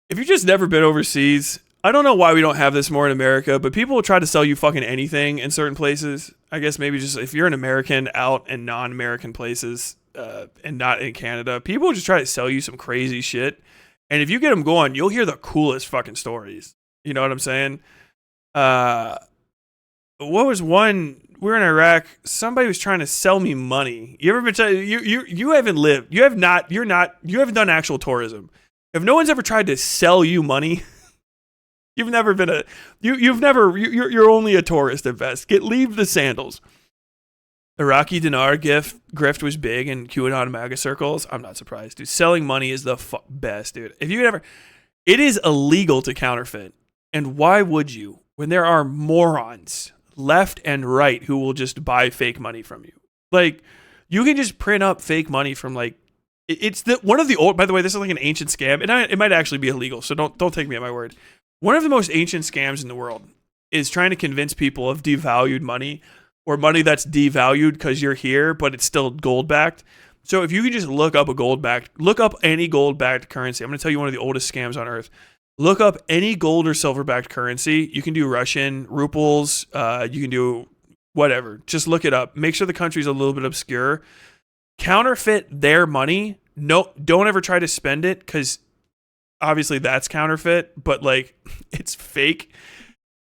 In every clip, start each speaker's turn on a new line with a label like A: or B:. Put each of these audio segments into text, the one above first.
A: If you've just never been overseas, I don't know why we don't have this more in America, but people will try to sell you fucking anything in certain places. I guess maybe just if you're an American out in non-American places and not in Canada, people will just try to sell you some crazy shit. And if you get them going, you'll hear the coolest fucking stories. You know what I'm saying? Uh, what was one? We were in Iraq. Somebody was trying to sell me money. You ever been? You haven't lived. You have not. You're not. You haven't done actual tourism. If no one's ever tried to sell you money, you've never been a. You've never. You're only a tourist at best. Leave the sandals. Iraqi dinar grift was big in QAnon MAGA circles. I'm not surprised, dude. Selling money is the best, dude. If you ever, it is illegal to counterfeit, and why would you? When there are morons left and right who will just buy fake money from you. Like, you can just print up fake money from like, it's one of the old, by the way, this is like an ancient scam, and it might actually be illegal, so don't take me at my word. One of the most ancient scams in the world is trying to convince people of devalued money or money that's devalued because you're here, but it's still gold backed. So if you can just look up any gold backed currency, I'm going to tell you one of the oldest scams on earth. Look up any gold or silver-backed currency. You can do Russian rubles. You can do whatever. Just look it up. Make sure the country's a little bit obscure. Counterfeit their money. No, don't ever try to spend it because obviously that's counterfeit, but like it's fake.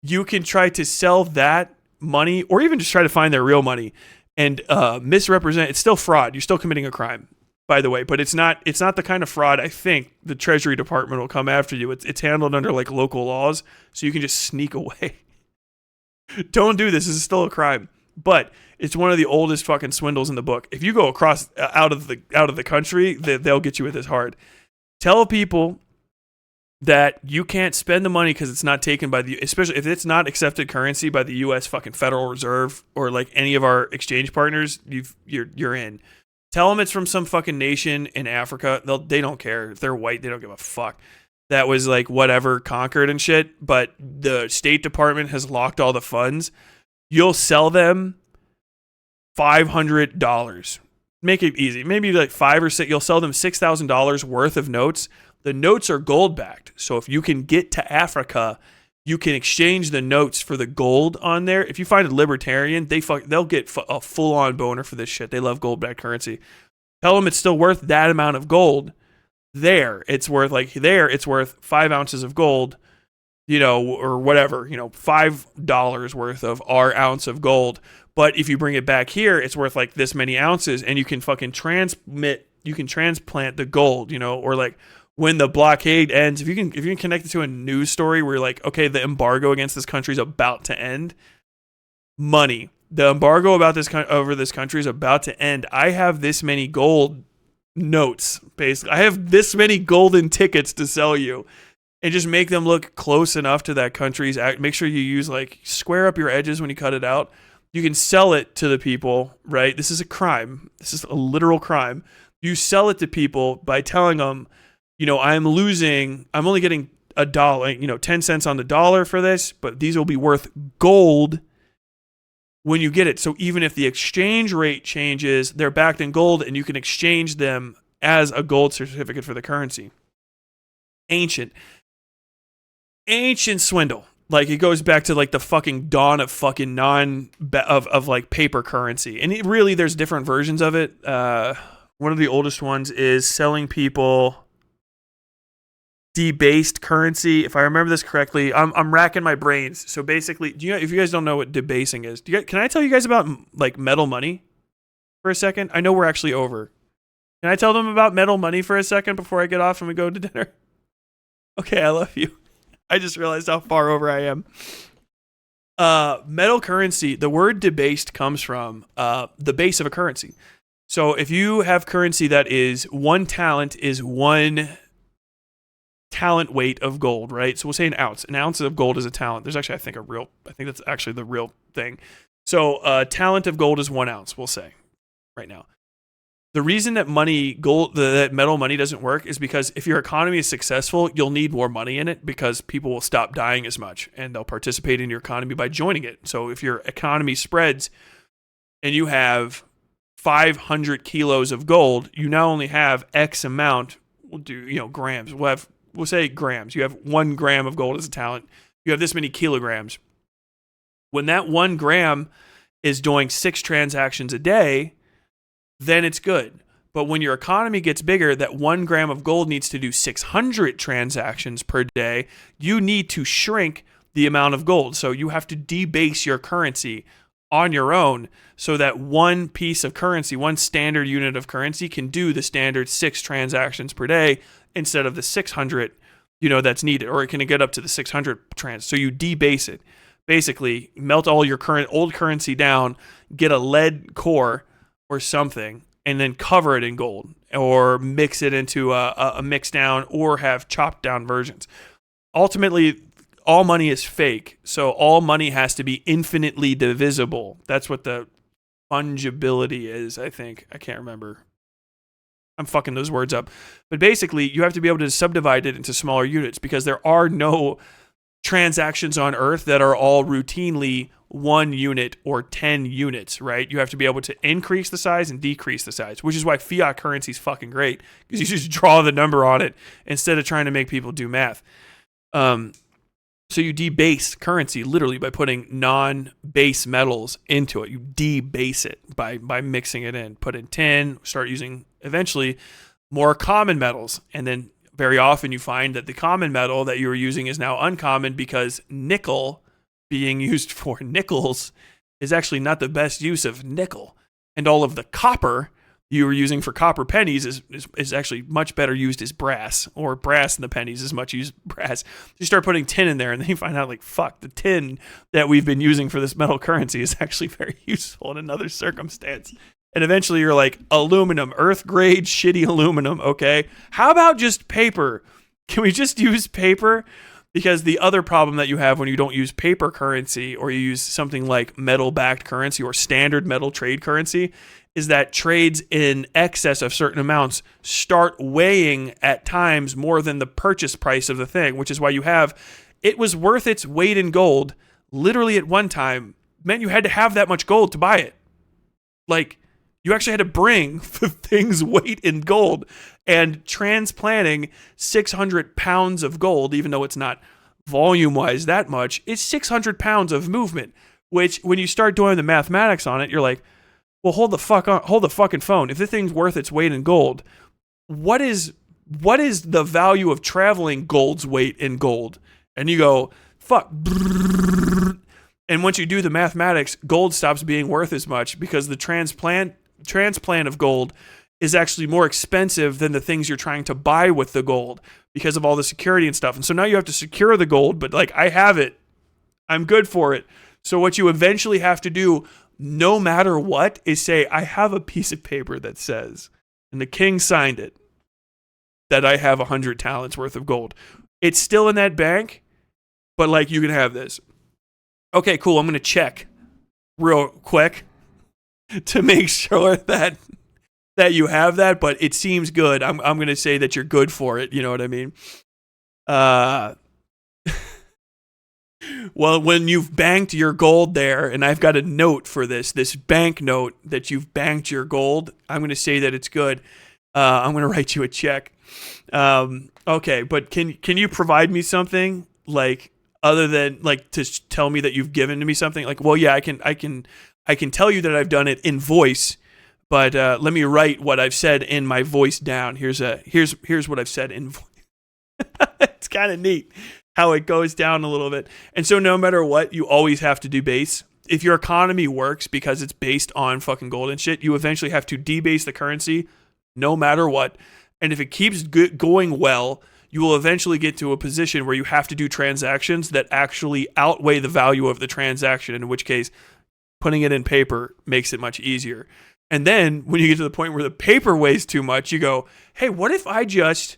A: You can try to sell that money or even just try to find their real money and misrepresent. It's still fraud. You're still committing a crime, by the way, but it's not the kind of fraud I think the Treasury Department will come after you. It's handled under like local laws, so you can just sneak away. Don't do this. This is still a crime. But it's one of the oldest fucking swindles in the book. If you go across out of the country, they'll get you with this hard. Tell people that you can't spend the money because it's not taken by especially if it's not accepted currency by the U.S. fucking Federal Reserve or like any of our exchange partners. You're in. Tell them it's from some fucking nation in Africa. They don't care. If they're white, they don't give a fuck. That was like whatever conquered and shit. But the State Department has locked all the funds. You'll sell them $500. Make it easy. Maybe like 5 or 6. You'll sell them $6,000 worth of notes. The notes are gold backed. So if you can get to Africa, you can exchange the notes for the gold on there. If you find a libertarian, they'll get a full-on boner for this shit. They love gold-backed currency. Tell them it's still worth that amount of gold. It's worth 5 ounces of gold, or whatever, $5 worth of our ounce of gold. But if you bring it back here, it's worth like this many ounces, and you can fucking transplant the gold, or like, when the blockade ends, if you can connect it to a news story where you're like, okay, the embargo against this country is about to end. Money. The embargo over this country is about to end. I have this many gold notes, basically. I have this many golden tickets to sell you. And just make them look close enough to that country's act. Make sure you use square up your edges when you cut it out. You can sell it to the people, right? This is a crime. This is a literal crime. You sell it to people by telling them, I'm only getting $1, 10 cents on the dollar for this, but these will be worth gold when you get it. So even if the exchange rate changes, they're backed in gold and you can exchange them as a gold certificate for the currency. Ancient swindle. Like it goes back to like the fucking dawn of fucking of like paper currency. And there's different versions of it. One of the oldest ones is selling people debased currency. If I remember this correctly, I'm racking my brains. So basically, if you guys don't know what debasing is, can I tell you guys about like metal money for a second? I know we're actually over. Can I tell them about metal money for a second before I get off and we go to dinner? Okay, I love you. I just realized how far over I am. Metal currency, the word debased comes from the base of a currency. So if you have currency that is one talent is one talent weight of gold, right? So we'll say an ounce. An ounce of gold is a talent. There's actually, I think that's actually the real thing. So a talent of gold is 1 ounce, we'll say, right now. The reason that that metal money doesn't work is because if your economy is successful, you'll need more money in it because people will stop dying as much and they'll participate in your economy by joining it. So if your economy spreads and you have 500 kilos of gold, you now only have X amount. We'll do, grams. We'll have we'll say grams. You have 1 gram of gold as a talent. You have this many kilograms. When that 1 gram is doing 6 transactions a day, then it's good. But when your economy gets bigger, that 1 gram of gold needs to do 600 transactions per day. You need to shrink the amount of gold. So you have to debase your currency on your own so that one piece of currency, one standard unit of currency can do the standard 6 transactions per day instead of the 600, that's needed, or it can get up to the 600 trans. So you debase it. Basically, melt all your current old currency down, get a lead core or something, and then cover it in gold or mix it into a mix down or have chopped down versions. Ultimately, all money is fake, so all money has to be infinitely divisible. That's what the fungibility is, I think. I can't remember. I'm fucking those words up. But basically, you have to be able to subdivide it into smaller units because there are no transactions on Earth that are all routinely 1 unit or 10 units, right? You have to be able to increase the size and decrease the size, which is why fiat currency is fucking great because you just draw the number on it instead of trying to make people do math. So you debase currency literally by putting non-base metals into it. You debase it by mixing it in. Put in tin, start using eventually more common metals. And then very often you find that the common metal that you were using is now uncommon because nickel being used for nickels is actually not the best use of nickel. And all of the copper you were using for copper pennies is actually much better used as brass, or brass in the pennies is much used brass. So you start putting tin in there and then you find out like, fuck, the tin that we've been using for this metal currency is actually very useful in another circumstance. And eventually you're like, aluminum, earth grade, shitty aluminum. Okay. How about just paper? Can we just use paper? Because the other problem that you have when you don't use paper currency or you use something like metal-backed currency or standard metal trade currency is that trades in excess of certain amounts start weighing at times more than the purchase price of the thing, which is why you have, it was worth its weight in gold, literally at one time, meant you had to have that much gold to buy it. Like, you actually had to bring the thing's weight in gold, and transplanting 600 pounds of gold, even though it's not volume-wise that much, is 600 pounds of movement, which when you start doing the mathematics on it, you're like, well, hold the fucking phone. If the thing's worth its weight in gold, what is the value of traveling gold's weight in gold? And you go, fuck. And once you do the mathematics, gold stops being worth as much because the transplant of gold is actually more expensive than the things you're trying to buy with the gold because of all the security and stuff. And so now you have to secure the gold, but like, I have it. I'm good for it. So what you eventually have to do, no matter what, is say, I have a piece of paper that says, and the king signed it, that I have 100 talents worth of gold. It's still in that bank, but like, you can have this. Okay, cool. I'm going to check real quick to make sure that you have that, but it seems good. I'm going to say that you're good for it. You know what I mean? Well, when you've banked your gold there, and I've got a note for this bank note that you've banked your gold, I'm going to say that it's good. I'm going to write you a check. Okay, but can you provide me something like other than like to tell me that you've given to me something? Like, well, yeah, I can tell you that I've done it in voice, but let me write what I've said in my voice down. Here's what I've said in voice. It's kind of neat how it goes down a little bit. And so no matter what, you always have to debase. If your economy works because it's based on fucking gold and shit, you eventually have to debase the currency no matter what. And if it keeps going well, you will eventually get to a position where you have to do transactions that actually outweigh the value of the transaction, in which case putting it in paper makes it much easier. And then when you get to the point where the paper weighs too much, you go, hey, what if I just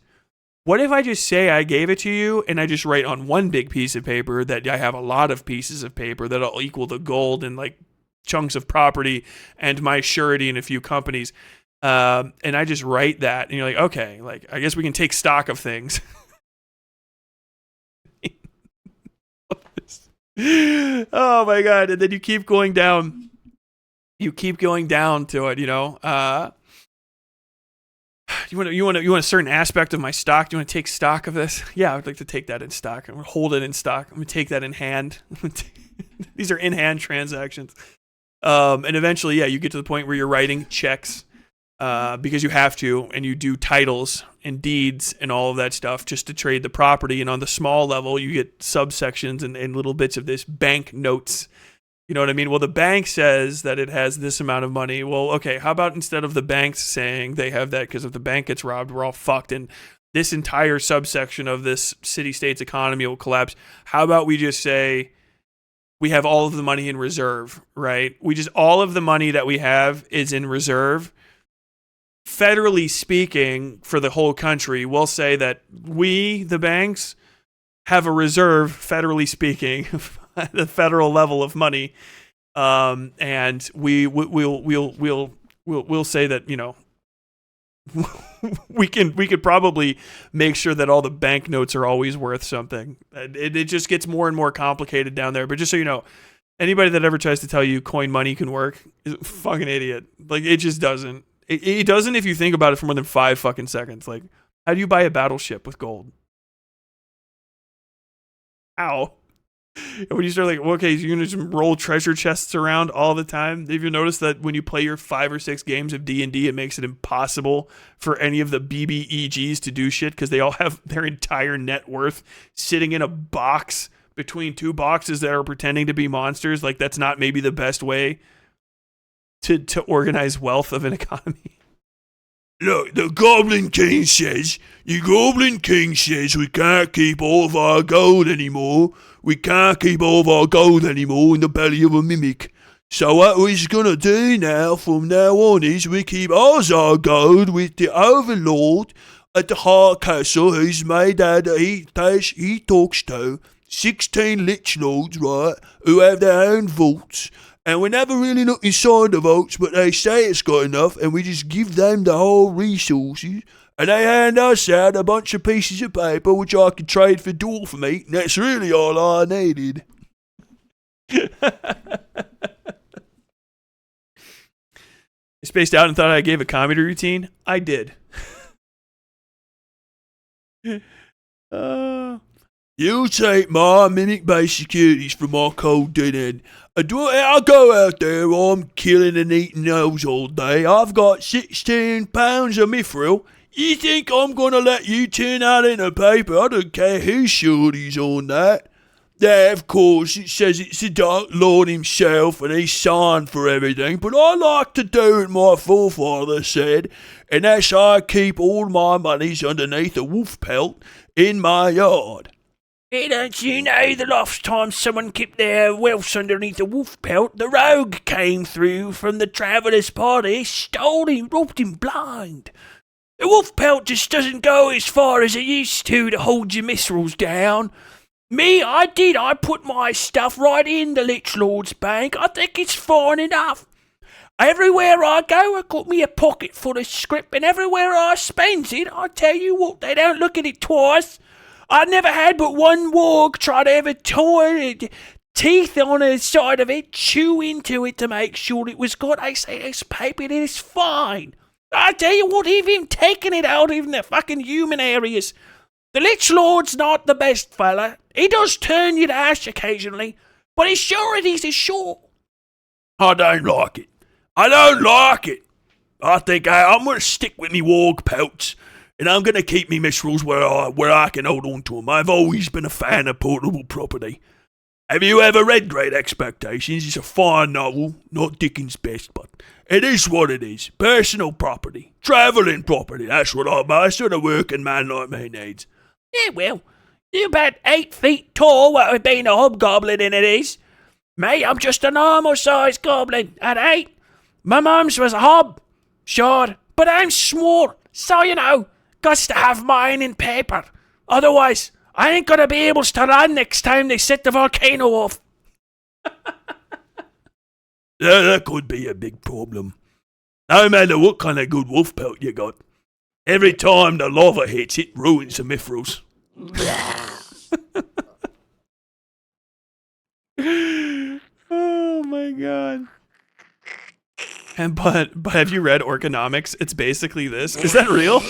A: say I gave it to you and I just write on one big piece of paper that I have a lot of pieces of paper that'll equal the gold and like chunks of property and my surety in a few companies. And I just write that and you're like, okay, like, I guess we can take stock of things. Oh my God. And then you keep going down to it, you want a certain aspect of my stock? Do you want to take stock of this? Yeah, I would like to take that in stock. I'm gonna hold it in stock. I'm gonna take that in hand. These are in hand transactions. And eventually, yeah, you get to the point where you're writing checks because you have to, and you do titles and deeds and all of that stuff just to trade the property. And on the small level, you get subsections and little bits of this bank notes. You know what I mean? Well, the bank says that it has this amount of money. Well, okay, how about instead of the banks saying they have that, because if the bank gets robbed, we're all fucked, and this entire subsection of this city-state's economy will collapse. How about we just say we have all of the money in reserve, right? All of the money that we have is in reserve. Federally speaking, for the whole country, we'll say that we, the banks, have a reserve, federally speaking, at the federal level of money, and we'll say that, you know, we could probably make sure that all the banknotes are always worth something. It just gets more and more complicated down there. But just so you know, anybody that ever tries to tell you coin money can work is a fucking idiot. Like, it just doesn't. It doesn't if you think about it for more than 5 fucking seconds. Like, how do you buy a battleship with gold? How? And when you start like, well, okay, you're going to just roll treasure chests around all the time. Have you noticed that when you play your 5 or 6 games of D&D, it makes it impossible for any of the BBEGs to do shit because they all have their entire net worth sitting in a box between 2 boxes that are pretending to be monsters? Like, that's not maybe the best way to organize wealth of an economy.
B: Look, the Goblin King says we can't keep all of our gold anymore. We can't keep all of our gold anymore in the belly of a mimic. So what we're gonna do now, from now on, is we keep all our gold with the Overlord at the Heart Castle, who's made out of, he talks to 16 Lich Lords, right, who have their own vaults. And we never really look inside the vaults, but they say it's got enough, and we just give them the whole resources, and they hand us out a bunch of pieces of paper which I could trade for dwarf meat, and that's really all I needed.
A: Spaced out and thought I gave a comedy routine? I did.
B: You take my mimic-based securities from my cold dead end. I go out there, I'm killing and eating those all day. I've got 16 pounds of mithril. You think I'm gonna let you turn that into paper? I don't care whose surety's on that. Yeah, of course, it says it's the Dark Lord himself and he's signed for everything, but I like to do what my forefather said, and that's I keep all my monies underneath a wolf pelt in my yard.
C: Hey, don't you know the last time someone kept their wealth underneath a wolf pelt, the rogue came through from the traveller's party, stole him, robbed him blind. The wolf pelt just doesn't go as far as it used to hold your mithrils down. Me, I put my stuff right in the Lich Lord's bank. I think it's fine enough. Everywhere I go, I got me a pocket full of scrip, and everywhere I spends it, I tell you what, they don't look at it twice. I never had but one warg try to have a teeth on the side of it, chew into it to make sure it was good. I say it's paper, it is fine. I tell you what, even taking it out in the fucking human areas, the Lich Lord's not the best fella. He does turn you to ash occasionally, but his sureties are short.
B: I don't like it. I think I'm going to stick with me warg pelts. And I'm going to keep me mithrils where I can hold on to them. I've always been a fan of portable property. Have you ever read Great Expectations? It's a fine novel, not Dickens' best, but it is what it is. Personal property, travelling property, that's what a sort of working man like me needs.
C: Yeah, well, you're about 8 feet tall, what with being a hobgoblin in it is. Me, I'm just a normal-sized goblin at 8. My mum's was a hob, sure, but I'm small, so you know. Got to have mine in paper. Otherwise, I ain't gonna be able to run next time they set the volcano off.
B: Yeah, that could be a big problem. No matter what kind of good wolf pelt you got, every time the lava hits, it ruins the mithrils.
A: Oh my god. but have you read Orconomics? It's basically this. Is that real?